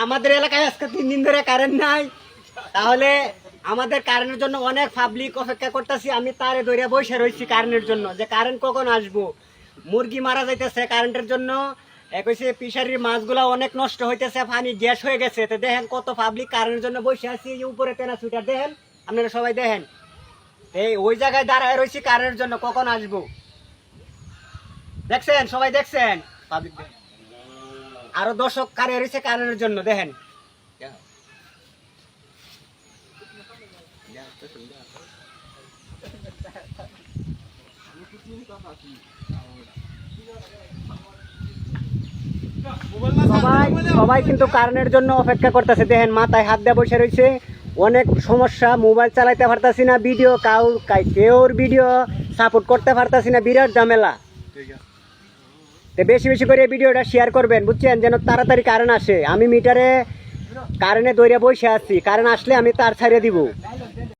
আমাদের এলাকায় আজকে 3 দিন ধরে কারেন্ট নাই, তাহলে আমাদের কারেন্টের জন্য অনেক পাবলিক অপেক্ষা করতেছি। আমি তারে ধরে বসে রয়েছি কারেন্টের জন্য, যে কারেন্ট কখন আসবো। মুরগি মারা যাইতেছে কারেন্টের জন্য, কইছে ফিশারির মাছগুলা অনেক নষ্ট হইতেছে, পানি গ্যাস হয়ে গেছে। তো দেখেন কত পাবলিক কারেন্টের জন্য বসে আছি, উপরে তেনা সুইটার দেখেন, আপনারা সবাই দেখেন। ওই জায়গায় দাঁড়ায় রয়েছি কারেন্টের জন্য কখন আসবো। দেখছেন সবাই, দেখছেন পাবলিক, আরো দর্শক কারে রয়েছে কারেন্টের জন্য দেখেন। সবাই কিন্তু কারেন্টের জন্য অপেক্ষা করতেছে। দেখেন মাথায় হাত দিয়ে বসে রয়েছে, অনেক সমস্যা, মোবাইল চালাইতে পারতাছি না, ভিডিও কেউর ভিডিও সাপোর্ট করতে পারতাছি না, বিরাট ঝামেলা। বেশি বেশি করে ভিডিওটা শেয়ার করবেন, বুঝছেন, যেন তাড়াতাড়ি কারেন্ট আসে। আমি মিটারে কারেন্টে দৌড়ে বসে আছি, কারেন্ট আসলে আমি তার ছাড়িয়ে দিব।